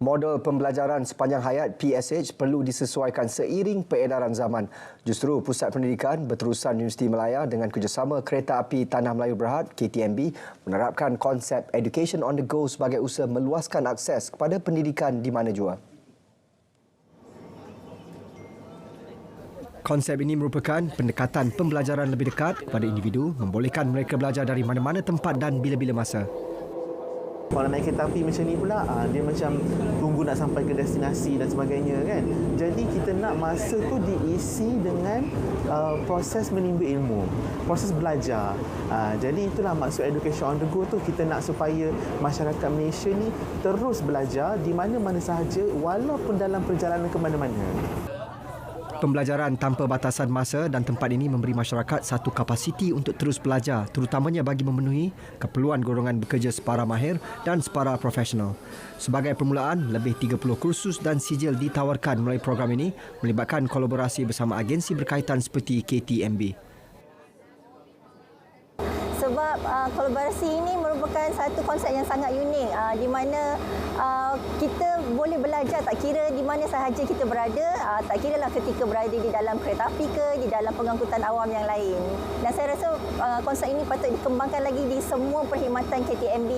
Model pembelajaran sepanjang hayat PSH perlu disesuaikan seiring peredaran zaman. Justru Pusat Pendidikan Berterusan Universiti Malaya dengan kerjasama Kereta Api Tanah Melayu Berhad KTMB menerapkan konsep Education on the Go sebagai usaha meluaskan akses kepada pendidikan di mana jua. Konsep ini merupakan pendekatan pembelajaran lebih dekat kepada individu, membolehkan mereka belajar dari mana-mana tempat dan bila-bila masa. Kalau naik kereta api macam ni pula, dia macam tunggu nak sampai ke destinasi dan sebagainya kan. Jadi kita nak masa tu diisi dengan proses menimba ilmu, proses belajar. Jadi itulah maksud Education on the Go tu, kita nak supaya masyarakat Malaysia ni terus belajar di mana-mana sahaja walaupun dalam perjalanan ke mana-mana. Pembelajaran tanpa batasan masa dan tempat ini memberi masyarakat satu kapasiti untuk terus belajar, terutamanya bagi memenuhi keperluan golongan bekerja separa mahir dan separa profesional. Sebagai permulaan, lebih 30 kursus dan sijil ditawarkan melalui program ini melibatkan kolaborasi bersama agensi berkaitan seperti KTMB. Sebab kolaborasi ini merupakan satu konsep yang sangat unik di mana kita boleh belajar tak kira di mana sahaja kita berada, tak kira lah ketika berada di dalam kereta api ke, di dalam pengangkutan awam yang lain. Dan saya rasa konsep ini patut dikembangkan lagi di semua perkhidmatan KTMB,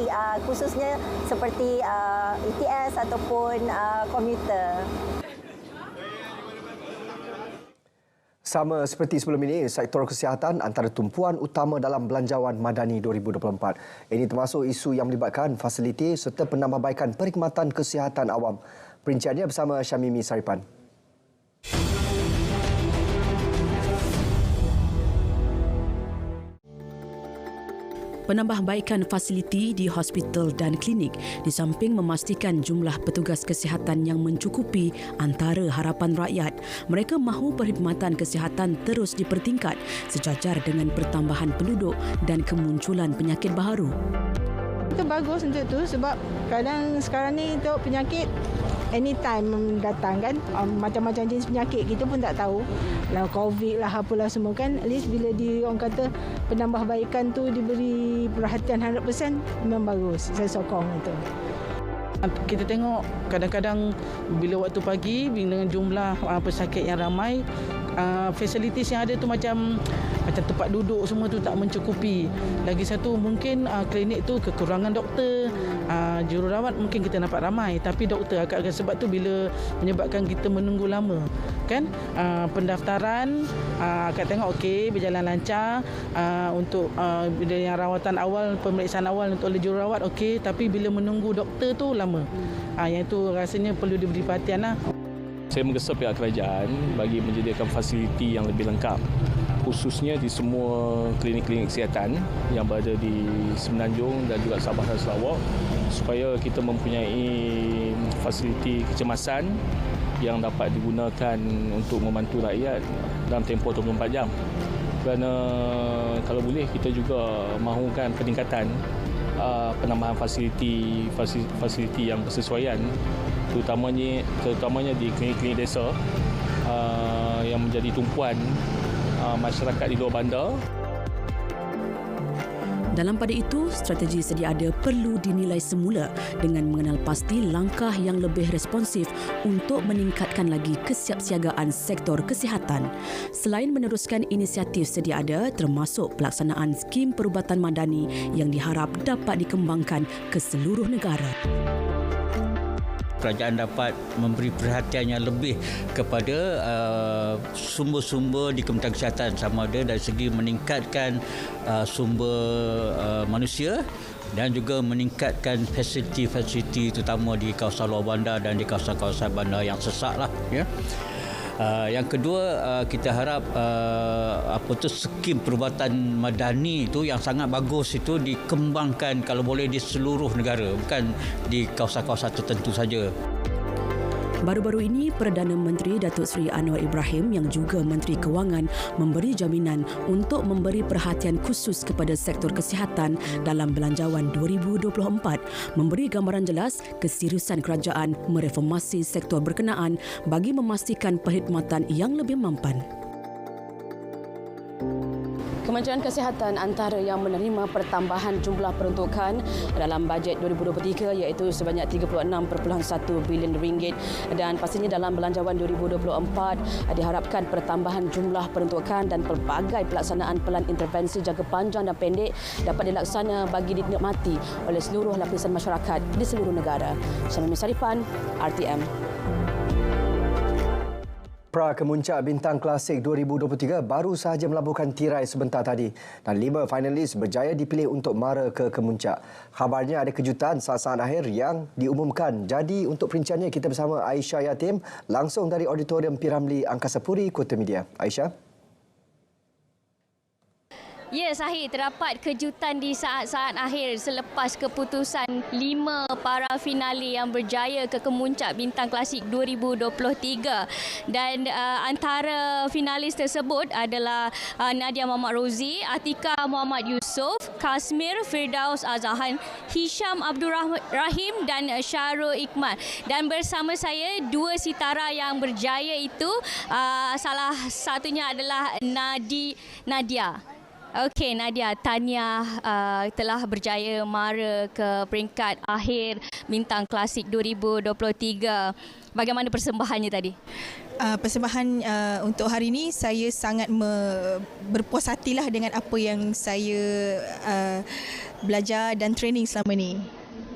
khususnya seperti ETS ataupun komuter. Sama seperti sebelum ini, sektor kesihatan antara tumpuan utama dalam Belanjawan Madani 2024. Ini termasuk isu yang melibatkan fasiliti serta penambahbaikan perkhidmatan kesihatan awam. Perinciannya bersama Syamimi Saripan. Penambahbaikan fasiliti di hospital dan klinik di samping memastikan jumlah petugas kesihatan yang mencukupi antara harapan rakyat. Mereka mahu perkhidmatan kesihatan terus dipertingkat sejajar dengan pertambahan penduduk dan kemunculan penyakit baharu. Itu bagus untuk tu sebab kadang sekarang ni untuk penyakit anytime datang kan, macam-macam jenis penyakit kita pun tak tahu lah, COVID lah apalah semua kan. At least bila orang kata penambahbaikan tu diberi perhatian 100%, memang bagus. Saya sokong itu. Kita tengok kadang-kadang bila waktu pagi dengan jumlah pesakit yang ramai, fasilitis yang ada tu macam tempat duduk semua tu tak mencukupi. Lagi satu mungkin klinik tu kekurangan doktor, jururawat mungkin kita dapat ramai tapi doktor agak-agak, sebab tu bila menyebabkan kita menunggu lama kan. Pendaftaran akak tengok okey berjalan lancar, untuk bila yang rawatan awal, pemeriksaan awal untuk jururawat okey, tapi bila menunggu doktor tu lama. Yang itu rasanya perlu diberi perhatian lah. Saya menggesa pihak kerajaan bagi menyediakan fasiliti yang lebih lengkap, khususnya di semua klinik-klinik kesihatan yang berada di Semenanjung dan juga Sabah dan Sarawak, supaya kita mempunyai fasiliti kecemasan yang dapat digunakan untuk membantu rakyat dalam tempoh 24 jam. Kerana kalau boleh kita juga mahukan peningkatan penambahan fasiliti yang bersesuaian, terutamanya di klinik-klinik desa yang menjadi tumpuan masyarakat di luar bandar. Dalam pada itu, strategi sedia ada perlu dinilai semula dengan mengenal pasti langkah yang lebih responsif untuk meningkatkan lagi kesiapsiagaan sektor kesihatan. Selain meneruskan inisiatif sedia ada termasuk pelaksanaan skim perubatan madani yang diharap dapat dikembangkan ke seluruh negara. Kerajaan dapat memberi perhatian yang lebih kepada sumber-sumber di Kementerian Kesihatan, sama ada dari segi meningkatkan sumber manusia dan juga meningkatkan fasiliti-fasiliti terutama di kawasan luar bandar dan di kawasan-kawasan bandar yang sesak lah, ya. Yang kedua, kita harap skim perubatan madani itu yang sangat bagus itu dikembangkan kalau boleh di seluruh negara, bukan di kawasan-kawasan tertentu saja. Baru-baru ini, Perdana Menteri Datuk Seri Anwar Ibrahim yang juga Menteri Kewangan memberi jaminan untuk memberi perhatian khusus kepada sektor kesihatan dalam Belanjawan 2024, memberi gambaran jelas keseriusan kerajaan mereformasi sektor berkenaan bagi memastikan perkhidmatan yang lebih mampan. Kementerian Kesihatan antara yang menerima pertambahan jumlah peruntukan dalam bajet 2023 iaitu sebanyak 36.1 bilion ringgit dan pastinya dalam belanjawan 2024 diharapkan pertambahan jumlah peruntukan dan pelbagai pelaksanaan pelan intervensi jangka panjang dan pendek dapat dilaksana bagi dinikmati oleh seluruh lapisan masyarakat di seluruh negara. Syamimi Sarifan, RTM. Pra-Kemuncak Bintang Klasik 2023 baru sahaja melabuhkan tirai sebentar tadi dan 5 finalis berjaya dipilih untuk mara ke Kemuncak. Khabarnya ada kejutan saat-saat akhir yang diumumkan. Jadi untuk perinciannya kita bersama Aisyah Yatim langsung dari Auditorium P. Ramlee Angkasa Puri, Kota Media. Aisyah. Ya, Sahih, terdapat kejutan di saat-saat akhir selepas keputusan 5 para finalis yang berjaya ke Kemuncak Bintang Klasik 2023. Dan antara finalis tersebut adalah Nadia Muhammad Rozi, Atika Muhammad Yusof, Kasmir Firdaus Azahan, Hisham Abdul Rahim dan Syarul Iqmal. Dan bersama saya, 2 sitara yang berjaya itu, salah satunya adalah Nadia. Okey, Nadia, tahniah telah berjaya mara ke peringkat akhir Bintang Klasik 2023. Bagaimana persembahannya tadi? Persembahan untuk hari ini saya sangat berpuas hatilah dengan apa yang saya belajar dan training selama ini.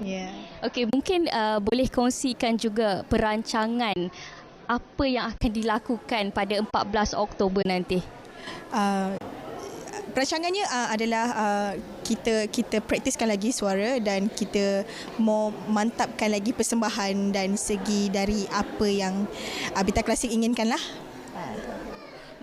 Yeah. Okey, mungkin boleh kongsikan juga perancangan apa yang akan dilakukan pada 14 Oktober nanti? Perancangannya adalah kita praktiskan lagi suara dan kita mau mantapkan lagi persembahan dan segi dari apa yang Bintang Klasik inginkanlah.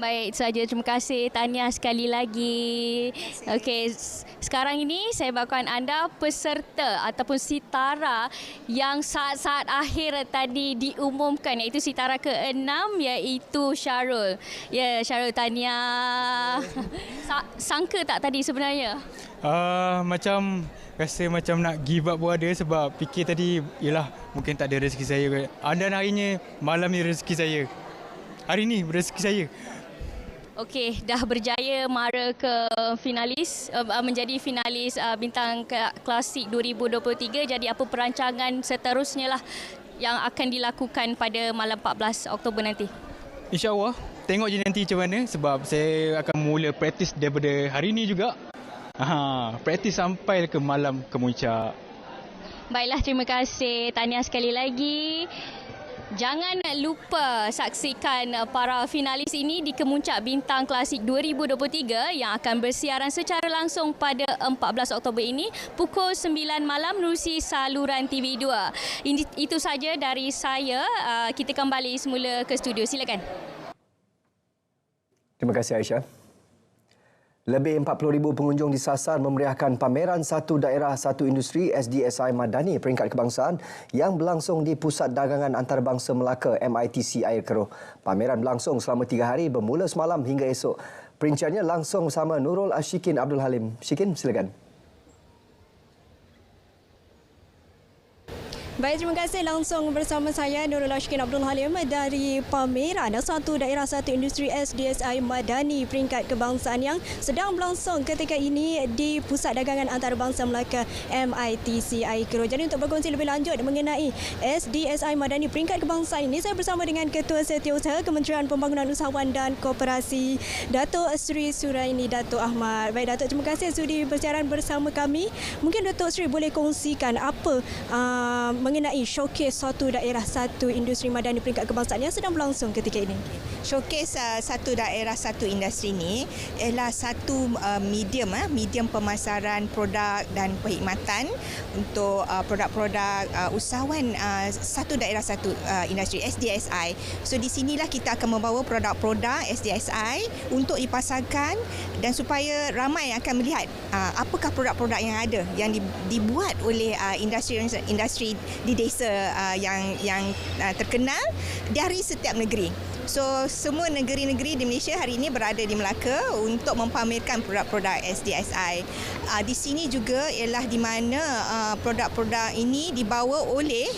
Baik, itu saja. Terima kasih. Tahniah sekali lagi. Okey, sekarang ini saya bawakan anda peserta ataupun sitara yang saat-saat akhir tadi diumumkan, iaitu sitara ke-6 iaitu Syarul. Ya, Syarul, tahniah. Sangka tak tadi sebenarnya? Macam rasa macam nak give up pun ada sebab fikir tadi yalah mungkin tak ada rezeki saya. Dan harinya malam ni rezeki saya. Hari ni rezeki saya. Okey, dah berjaya mara ke finalis, menjadi finalis Bintang Klasik 2023. Jadi apa perancangan seterusnya lah yang akan dilakukan pada malam 14 Oktober nanti? InsyaAllah, tengok je nanti macam mana sebab saya akan mula praktis daripada hari ni juga. Praktis sampai ke malam Kemuncak. Baiklah, terima kasih. Tahniah sekali lagi. Jangan lupa saksikan para finalis ini di Kemuncak Bintang Klasik 2023 yang akan bersiaran secara langsung pada 14 Oktober ini pukul 9 malam menerusi saluran TV2. Itu saja dari saya. Kita kembali semula ke studio. Silakan. Terima kasih, Aisyah. Lebih 40,000 pengunjung disasar memeriahkan pameran Satu Daerah Satu Industri SDSI Madani Peringkat Kebangsaan yang berlangsung di Pusat Dagangan Antarabangsa Melaka MITC Air Keroh. Pameran berlangsung selama 3 hari bermula semalam hingga esok. Perinciannya langsung bersama Nurul Ashikin Abdul Halim. Syikin, silakan. Baik, terima kasih. Langsung bersama saya Nurul Ashikin Abdul Halim dari pameran Satu Daerah Satu Industri SDSI Madani Peringkat Kebangsaan yang sedang berlangsung ketika ini di Pusat Dagangan Antarabangsa Melaka MITC Air Keroh. Jadi untuk berkongsi lebih lanjut mengenai SDSI Madani Peringkat Kebangsaan ini, saya bersama dengan Ketua Setiausaha Kementerian Pembangunan Usahawan dan Koperasi, Datuk Sri Suraini Datuk Ahmad. Baik, Datuk, terima kasih sudi bersiaran bersama kami. Mungkin Datuk Sri boleh kongsikan apa mengenai showcase Satu Daerah Satu Industri Madani Peringkat Kebangsaan yang sedang berlangsung ketika ini. Showcase Satu Daerah Satu Industri ini ialah satu medium pemasaran produk dan perkhidmatan untuk produk-produk usahawan Satu Daerah Satu Industri SDSI. So di sinilah kita akan membawa produk-produk SDSI untuk dipasarkan dan supaya ramai akan melihat apakah produk-produk yang ada yang dibuat oleh industri di desa yang terkenal dari setiap negeri. So semua negeri-negeri di Malaysia hari ini berada di Melaka untuk mempamerkan produk-produk SDSI. Di sini juga ialah di mana produk-produk ini dibawa oleh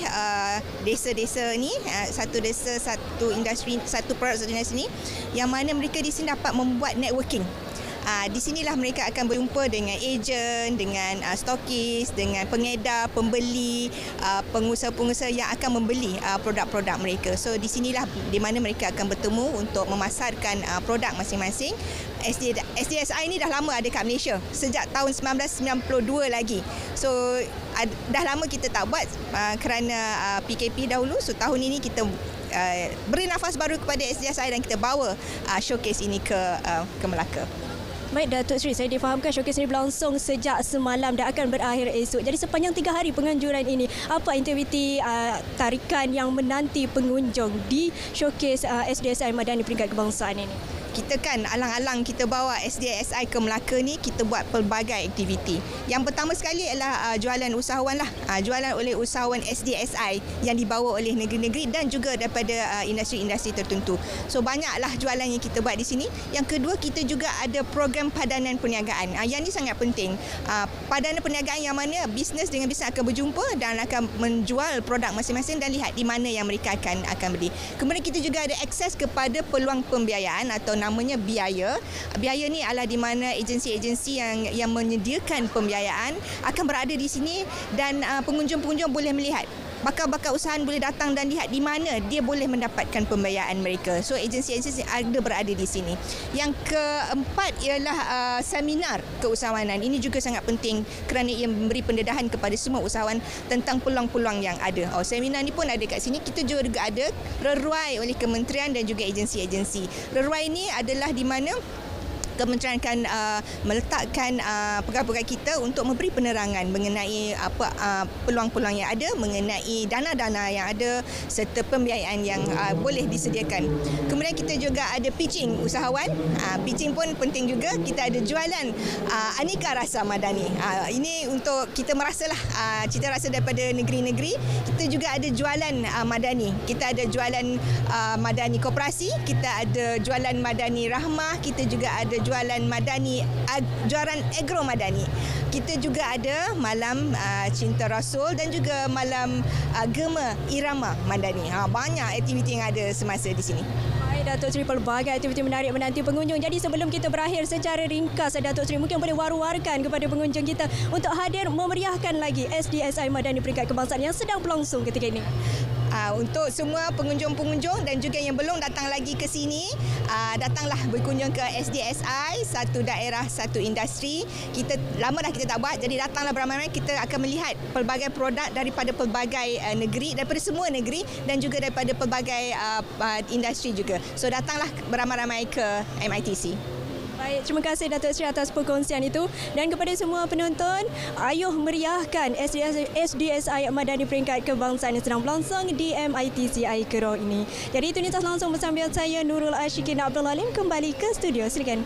desa-desa ni, satu desa satu industri, satu produk satu industri ni, yang mana mereka di sini dapat membuat networking. Di sinilah mereka akan berjumpa dengan ejen, dengan stokis, dengan pengedar, pembeli, pengusaha-pengusaha yang akan membeli produk-produk mereka. So di sinilah di mana mereka akan bertemu untuk memasarkan produk masing-masing. SDSI ni dah lama ada kat Malaysia, sejak tahun 1992 lagi. So dah lama kita tak buat kerana PKP dahulu. So tahun ini kita beri nafas baru kepada SDSI dan kita bawa showcase ini ke Melaka. Baik Datuk Seri, saya difahamkan showcase ini berlangsung sejak semalam dan akan berakhir esok. Jadi sepanjang 3 hari penganjuran ini, apa aktiviti tarikan yang menanti pengunjung di showcase SDSI Madani Peringkat Kebangsaan ini? Kita kan alang-alang kita bawa SDSI ke Melaka ni, kita buat pelbagai aktiviti. Yang pertama sekali adalah jualan usahawan lah. Jualan oleh usahawan SDSI yang dibawa oleh negeri-negeri dan juga daripada industri-industri tertentu. So banyaklah jualan yang kita buat di sini. Yang kedua, kita juga ada program padanan perniagaan. Yang ini sangat penting. Padanan perniagaan yang mana bisnes dengan bisnes akan berjumpa dan akan menjual produk masing-masing dan lihat di mana yang mereka akan beli. Kemudian kita juga ada akses kepada peluang pembiayaan atau namanya biaya. Biaya ni adalah di mana agensi-agensi yang menyediakan pembiayaan akan berada di sini dan pengunjung-pengunjung boleh melihat. Bakal-bakal usahawan boleh datang dan lihat di mana dia boleh mendapatkan pembiayaan mereka. So agensi-agensi ada berada di sini. Yang keempat ialah seminar keusahawanan. Ini juga sangat penting kerana ia memberi pendedahan kepada semua usahawan tentang peluang-peluang yang ada. Seminar ni pun ada kat sini. Kita juga ada reruai oleh kementerian dan juga agensi-agensi. Reruai ini adalah di mana kementerian akan meletakkan pegawai-pegawai kita untuk memberi penerangan mengenai peluang-peluang yang ada, mengenai dana-dana yang ada serta pembiayaan yang boleh disediakan. Kemudian kita juga ada pitching usahawan. Pitching pun penting juga. Kita ada jualan aneka rasa Madani. Ini untuk kita merasalah cita rasa daripada negeri-negeri. Kita juga ada jualan Madani. Kita ada jualan Madani Koperasi, kita ada jualan Madani Rahmah, kita juga ada jualan Madani, jualan Agro Madani. Kita juga ada malam Cinta Rasul dan juga malam Gema Irama Madani. Banyak aktiviti yang ada semasa di sini. Baik Datuk Seri, pelbagai aktiviti menarik menanti pengunjung. Jadi sebelum kita berakhir secara ringkas, Datuk Seri mungkin boleh war-warkan kepada pengunjung kita untuk hadir memeriahkan lagi SDSI Madani Peringkat Kebangsaan yang sedang berlangsung ketika ini. Untuk semua pengunjung-pengunjung dan juga yang belum datang lagi ke sini, datanglah berkunjung ke SDSI, satu daerah, satu industri. Kita lama dah kita tak buat, jadi datanglah beramai-ramai. Kita akan melihat pelbagai produk daripada pelbagai negeri, daripada semua negeri dan juga daripada pelbagai industri juga. So datanglah beramai-ramai ke MITC. Baik, terima kasih Datuk Seri atas perkongsian itu. Dan kepada semua penonton, ayuh meriahkan SDSI Madani Peringkat Kebangsaan yang sedang berlangsung di MITC Aikero ini. Jadi itu langsung bersama saya Nurul Ashikin Abdul Halim kembali ke studio. Silakan.